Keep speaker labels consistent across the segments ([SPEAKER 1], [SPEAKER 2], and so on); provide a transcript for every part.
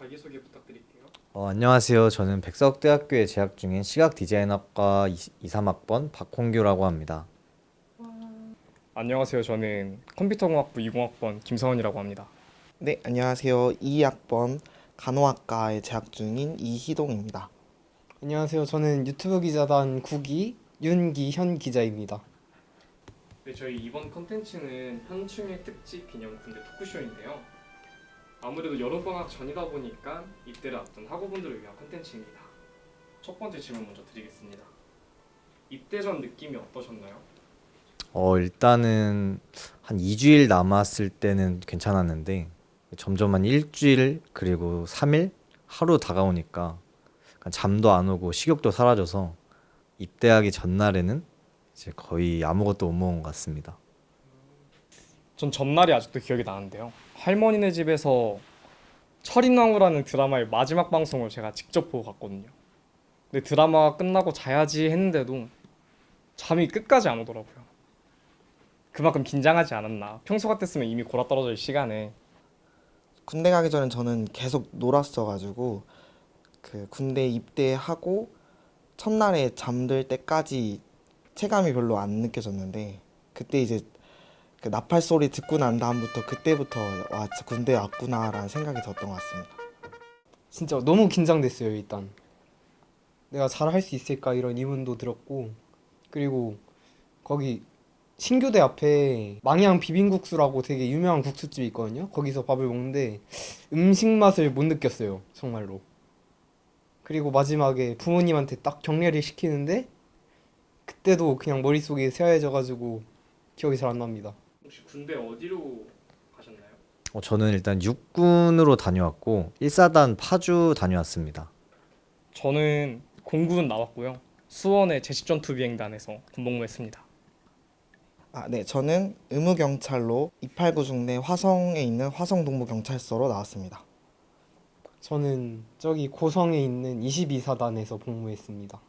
[SPEAKER 1] 자기소개 부탁드릴게요.
[SPEAKER 2] 안녕하세요. 저는 백석대학교에 재학 중인 시각디자인학과 23학번 박홍규라고 합니다.
[SPEAKER 1] 안녕하세요. 저는 컴퓨터공학부 20학번 김서원이라고 합니다.
[SPEAKER 3] 네, 안녕하세요. 2학번 간호학과에 재학 중인 이희동입니다.
[SPEAKER 4] 안녕하세요. 저는 유튜브 기자단 9기 윤기현 기자입니다.
[SPEAKER 1] 네, 저희 이번 컨텐츠는 현충일 특집 기념 군대 토크쇼인데요. 아무래도 여름방학 전이다 보니까 입대를 앞둔 학우분들을 위한 컨텐츠입니다. 첫 번째 질문 먼저 드리겠습니다. 입대 전 느낌이 어떠셨나요?
[SPEAKER 2] 일단은 한 2주일 남았을 때는 괜찮았는데 점점 한 일주일 그리고 3일 하루 다가오니까 약간 잠도 안 오고 식욕도 사라져서 입대하기 전날에는 이제 거의 아무것도 못 먹은 것 같습니다.
[SPEAKER 1] 전 전날이 아직도 기억이 나는데요. 할머니네 집에서 철인왕후라는 드라마의 마지막 방송을 제가 직접 보고 갔거든요. 근데 드라마가 끝나고 자야지 했는데도 잠이 끝까지 안 오더라고요. 그만큼 긴장하지 않았나. 평소 같았으면 이미 골아떨어질 시간에.
[SPEAKER 3] 군대 가기 전에 저는 계속 놀았어가지고 그 군대 입대하고 첫날에 잠들 때까지 체감이 별로 안 느껴졌는데 그때 이제 그 나팔 소리 듣고 난 다음부터 그때부터 와 진짜 군대 왔구나라는 생각이 들었던 것 같습니다.
[SPEAKER 4] 진짜 너무 긴장됐어요, 일단. 내가 잘할 수 있을까 이런 의문도 들었고, 그리고 거기 신교대 앞에 망양 비빔국수라고 되게 유명한 국수집이 있거든요. 거기서 밥을 먹는데 음식 맛을 못 느꼈어요, 정말로. 그리고 마지막에 부모님한테 딱 격려를 시키는데 그때도 그냥 머릿속이 새하얘져가지고 기억이 잘 안 납니다.
[SPEAKER 1] 혹시 군대 어디로 가셨나요?
[SPEAKER 2] 저는 일단 육군으로 다녀왔고 1사단 파주 다녀왔습니다.
[SPEAKER 1] 저는 공군 나왔고요. 수원의 제식전투비행단에서 군복무했습니다.
[SPEAKER 3] 네, 저는 의무경찰로 289 중대 화성에 있는 화성동부경찰서로 나왔습니다.
[SPEAKER 4] 저는 저기 고성에 있는 22사단에서 복무했습니다.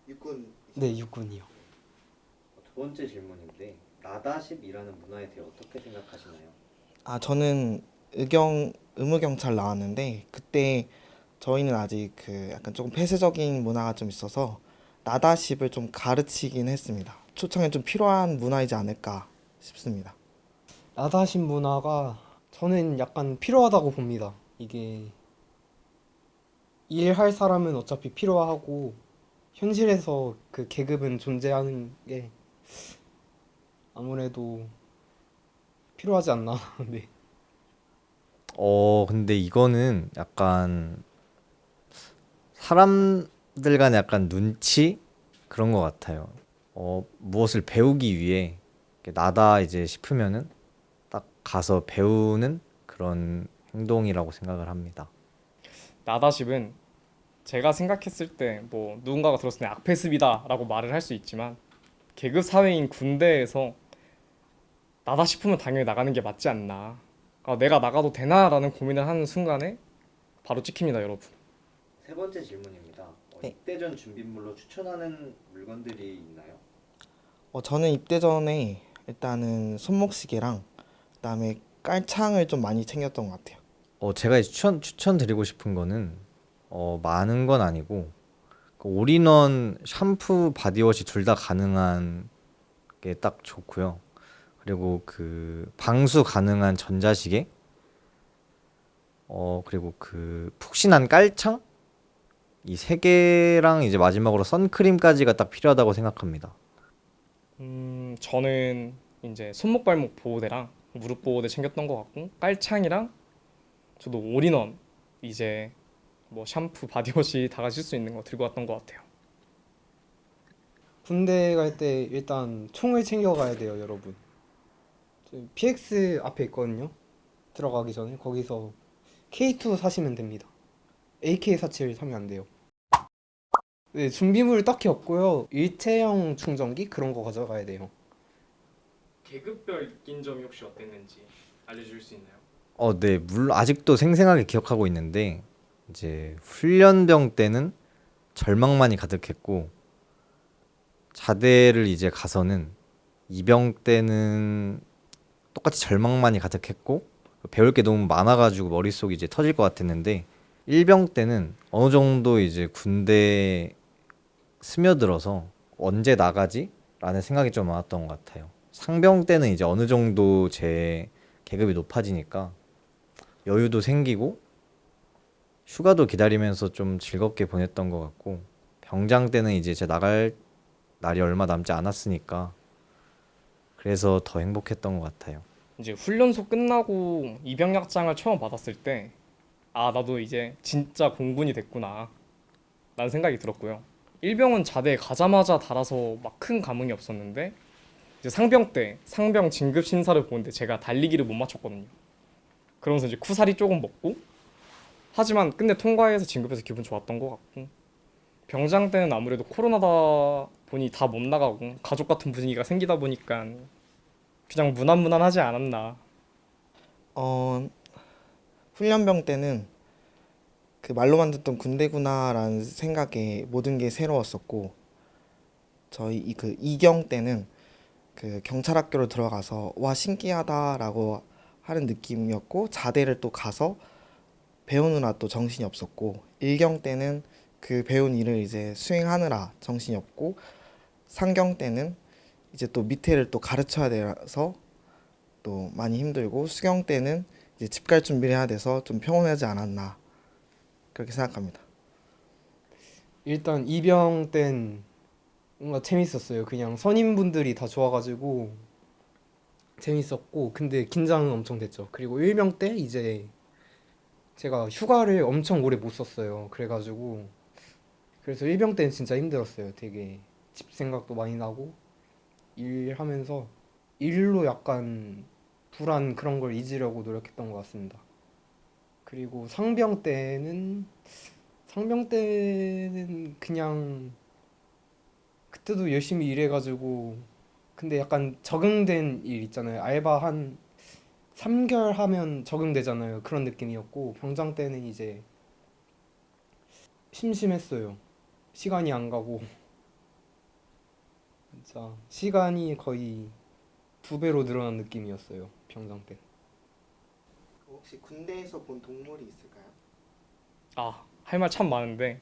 [SPEAKER 5] 육군.
[SPEAKER 4] 네, 육군이요.
[SPEAKER 5] 두 번째 질문인데 나다십이라는 문화에 대해 어떻게 생각하시나요?
[SPEAKER 3] 저는 의무경찰 나왔는데 그때 저희는 아직 그 약간 조금 폐쇄적인 문화가 좀 있어서 나다십을 좀 가르치긴 했습니다. 초창에 좀 필요한 문화이지 않을까 싶습니다.
[SPEAKER 4] 나다신 문화가 저는 약간 필요하다고 봅니다. 이게 일할 사람은 어차피 필요하고 현실에서 그 계급은 존재하는 게 아무래도 필요하지 않나. 네.
[SPEAKER 2] 근데 이거는 약간 사람들 간의 약간 눈치 그런 것 같아요. 무엇을 배우기 위해 이렇게 나다 이제 싶으면은 딱 가서 배우는 그런 행동이라고 생각을 합니다.
[SPEAKER 1] 나다십은 제가 생각했을 때 뭐 누군가가 들었을 때 악패습이다라고 말을 할 수 있지만 계급 사회인 군대에서 나다 싶으면 당연히 나가는 게 맞지 않나. 내가 나가도 되나라는 고민을 하는 순간에 바로 찍힙니다, 여러분.
[SPEAKER 5] 세 번째 질문입니다.
[SPEAKER 3] 네.
[SPEAKER 5] 입대 전 준비물로 추천하는 물건들이 있나요?
[SPEAKER 3] 저는 입대 전에 일단은 손목시계랑 그다음에 깔창을 좀 많이 챙겼던 것 같아요.
[SPEAKER 2] 제가 이제 추천드리고 싶은 거는 많은 건 아니고 그 올인원 샴푸 바디워시 둘 다 가능한 게 딱 좋고요. 그리고 그 방수 가능한 전자시계 그리고 그 푹신한 깔창 이 세 개랑 이제 마지막으로 선크림까지가 딱 필요하다고 생각합니다.
[SPEAKER 1] 저는 이제 손목 발목 보호대랑 무릎 보호대 챙겼던 것 같고 깔창이랑 저도 올인원 이제 뭐 샴푸 바디워시 다 가실 수 있는 거 들고 왔던 것 같아요.
[SPEAKER 4] 군대 갈 때 일단 총을 챙겨가야 돼요, 여러분. 저 PX 앞에 있거든요. 들어가기 전에 거기서 K2 사시면 됩니다. AK47 사면 안 돼요. 네, 준비물 딱히 없고요. 일체형 충전기 그런 거 가져가야 돼요.
[SPEAKER 1] 계급별 느낀 점이 혹시 어땠는지 알려줄 수 있나요?
[SPEAKER 2] 네, 물론 아직도 생생하게 기억하고 있는데 이제 훈련병 때는 절망만이 가득했고 자대를 이제 가서는 이병 때는 똑같이 절망만이 가득했고 배울 게 너무 많아가지고 머릿속이 이제 터질 것 같았는데 일병 때는 어느 정도 이제 군대 스며들어서 언제 나가지? 라는 생각이 좀 많았던 것 같아요. 상병 때는 이제 어느 정도 제 계급이 높아지니까 여유도 생기고 휴가도 기다리면서 좀 즐겁게 보냈던 것 같고, 병장 때는 이제 제 나갈 날이 얼마 남지 않았으니까 그래서 더 행복했던 것 같아요.
[SPEAKER 1] 이제 훈련소 끝나고 입영약장을 처음 받았을 때 아, 나도 이제 진짜 공군이 됐구나 라는 생각이 들었고요. 일병은 자대에 가자마자 달아서 막 큰 감흥이 없었는데 이제 상병 때 상병 진급 심사를 보는데 제가 달리기를 못 맞췄거든요. 그러면서 이제 쿠사리 조금 먹고, 하지만 끝내 통과해서 진급해서 기분 좋았던 것 같고, 병장 때는 아무래도 코로나다 보니 다 못 나가고 가족 같은 분위기가 생기다 보니까 그냥 무난무난하지 않았나.
[SPEAKER 3] 어, 훈련병 때는 그 말로만 듣던 군대구나라는 생각에 모든 게 새로웠었고, 저희 그 이경 때는 그 경찰학교로 들어가서 와 신기하다라고 하는 느낌이었고, 자대를 또 가서 배우느라 또 정신이 없었고, 일경 때는 그 배운 일을 이제 수행하느라 정신이 없고, 상경 때는 이제 또 밑에를 또 가르쳐야 돼서 또 많이 힘들고, 수경 때는 이제 집 갈 준비를 해야 돼서 좀 평온하지 않았나 그렇게 생각합니다.
[SPEAKER 4] 일단 이병 땐 뭔가 재밌었어요. 그냥 선임분들이 다 좋아가지고 재밌었고, 근데 긴장은 엄청 됐죠. 그리고 일병 때 이제 제가 휴가를 엄청 오래 못 썼어요. 그래서 일병 때는 진짜 힘들었어요. 되게 집 생각도 많이 나고, 일하면서 일로 약간 불안 그런 걸 잊으려고 노력했던 것 같습니다. 그리고 상병 때는 그냥 그때도 열심히 일해가지고, 근데 약간 적응된 일 있잖아요. 알바 한 3개월 하면 적응되잖아요. 그런 느낌이었고, 병장 때는 이제 심심했어요. 시간이 안 가고 진짜 시간이 거의 2배로 늘어난 느낌이었어요. 병장 때.
[SPEAKER 3] 혹시 군대에서 본 동물이 있을까요?
[SPEAKER 1] 아, 할 말 참 많은데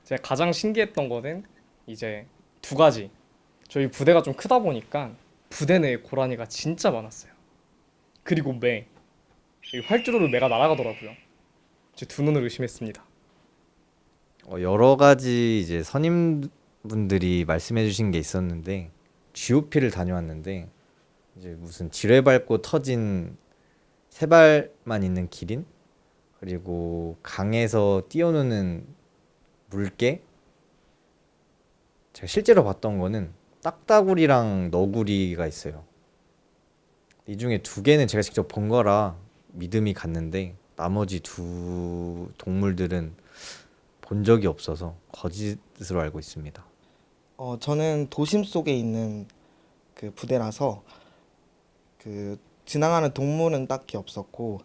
[SPEAKER 1] 제가 가장 신기했던 거는 이제 두 가지. 저희 부대가 좀 크다 보니까 부대 내에 고라니가 진짜 많았어요. 그리고 매. 이 활주로를 매가 날아가더라고요. 제 두 눈을 의심했습니다.
[SPEAKER 2] 여러 가지 이제 선임분들이 말씀해 주신 게 있었는데, GOP를 다녀왔는데 이제 무슨 지뢰 밟고 터진 세 발만 있는 기린, 그리고 강에서 뛰어노는 물개, 제가 실제로 봤던 거는 딱따구리랑 너구리가 있어요. 이 중에 2개는 제가 직접 본 거라 믿음이 갔는데, 나머지 2동물들은 본 적이 없어서 거짓으로 알고 있습니다.
[SPEAKER 3] 저는 도심 속에 있는 그 부대라서 그 지나가는 동물은 딱히 없었고,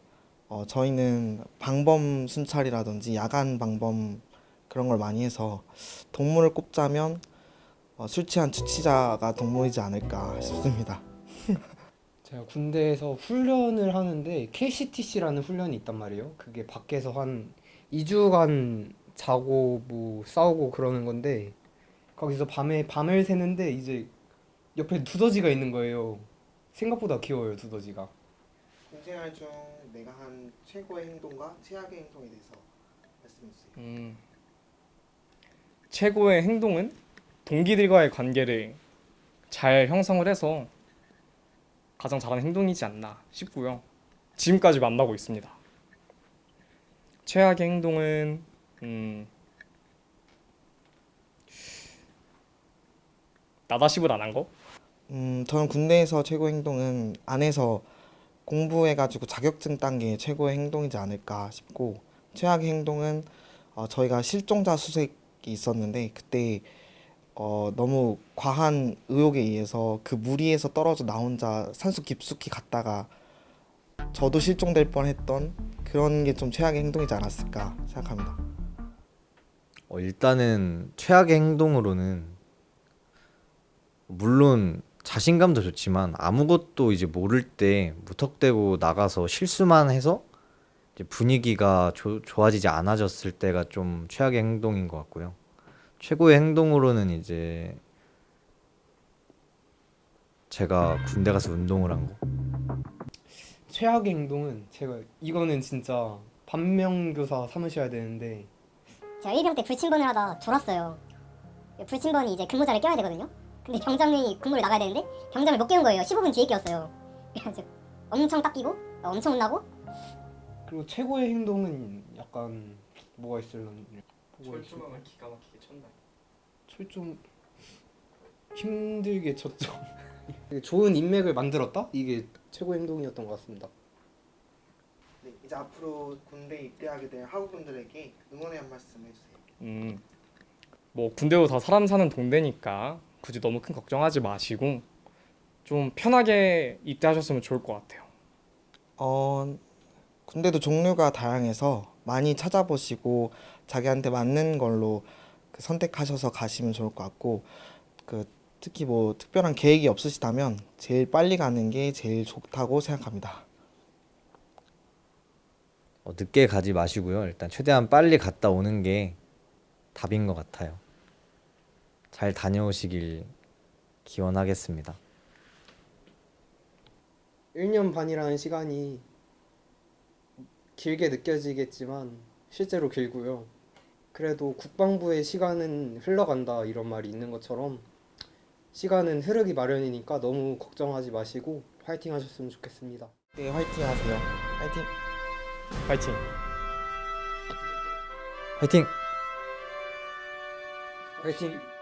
[SPEAKER 3] 저희는 방범 순찰이라든지 야간 방범 그런 걸 많이 해서 동물을 꼽자면 술 취한 주치자가 동물이지 않을까 싶습니다.
[SPEAKER 4] 제가 군대에서 훈련을 하는데 KCTC라는 훈련이 있단 말이에요. 그게 밖에서 한 2주간 자고 뭐 싸우고 그러는 건데, 거기서 밤을 새는데 이제 옆에 두더지가 있는 거예요. 생각보다 귀여워요, 두더지가.
[SPEAKER 3] 군생활 중 내가 한 최고의 행동과 최악의 행동에 대해서 말씀해 주세요.
[SPEAKER 1] 최고의 행동은 동기들과의 관계를 잘 형성을 해서 가장 잘하는 행동이지 않나 싶고요. 지금까지 만나고 있습니다. 최악의 행동은 나다십을 안 한 거?
[SPEAKER 3] 저는 군대에서 최고의 행동은 안에서 공부해가지고 자격증 딴 게 최고의 행동이지 않을까 싶고, 최악의 행동은 저희가 실종자 수색이 있었는데 그때 너무 과한 의혹에 의해서 그 무리에서 떨어져 나 혼자 산속 깊숙이 갔다가 저도 실종될 뻔했던 그런 게 좀 최악의 행동이지 않았을까 생각합니다.
[SPEAKER 2] 일단은 최악의 행동으로는 물론 자신감도 좋지만 아무것도 이제 모를 때 무턱대고 나가서 실수만 해서 이제 분위기가 좋아지지 않아졌을 때가 좀 최악의 행동인 것 같고요. 최고의 행동으로는 이제 제가 군대 가서 운동을 한 거.
[SPEAKER 4] 최악의 행동은 제가 이거는 진짜 반면교사 삼으셔야 되는데
[SPEAKER 6] 제가 1병 때 불침번을 하다 졸았어요. 불침번이 이제 근무자를 껴야 되거든요. 근데 병장이 근무를 나가야 되는데 병장을 못 깨운 거예요. 15분 뒤에 깨웠어요. 그래가지고 엄청 닦이고 엄청 혼나고.
[SPEAKER 4] 그리고 최고의 행동은 약간 뭐가 있을려나
[SPEAKER 1] 철조망을 기가 막히게 쳤나요?
[SPEAKER 4] 철좀 힘들게 쳤죠. 좋은 인맥을 만들었다? 이게 최고의 행동이었던 것 같습니다.
[SPEAKER 3] 네, 이제 앞으로 군대 입대하게 될 학우분들에게 응원의 한 말씀 해주세요.
[SPEAKER 1] 뭐 군대도 다 사람 사는 동네니까 굳이 너무 큰 걱정하지 마시고 좀 편하게 입대하셨으면 좋을 것 같아요.
[SPEAKER 3] 군대도 종류가 다양해서 많이 찾아보시고 자기한테 맞는 걸로 선택하셔서 가시면 좋을 것 같고, 특히 뭐 특별한 계획이 없으시다면 제일 빨리 가는 게 제일 좋다고 생각합니다.
[SPEAKER 2] 늦게 가지 마시고요. 일단 최대한 빨리 갔다 오는 게 답인 것 같아요. 잘 다녀오시길 기원하겠습니다.
[SPEAKER 4] 1년 반이라는 시간이 길게 느껴지겠지만 실제로 길고요. 그래도 국방부의 시간은 흘러간다 이런 말이 있는 것처럼 시간은 흐르기 마련이니까 너무 걱정하지 마시고 파이팅 하셨으면 좋겠습니다.
[SPEAKER 3] 네, 화이팅 하세요. 화이팅!
[SPEAKER 1] 파이팅!
[SPEAKER 2] 화이팅!
[SPEAKER 4] 파이팅!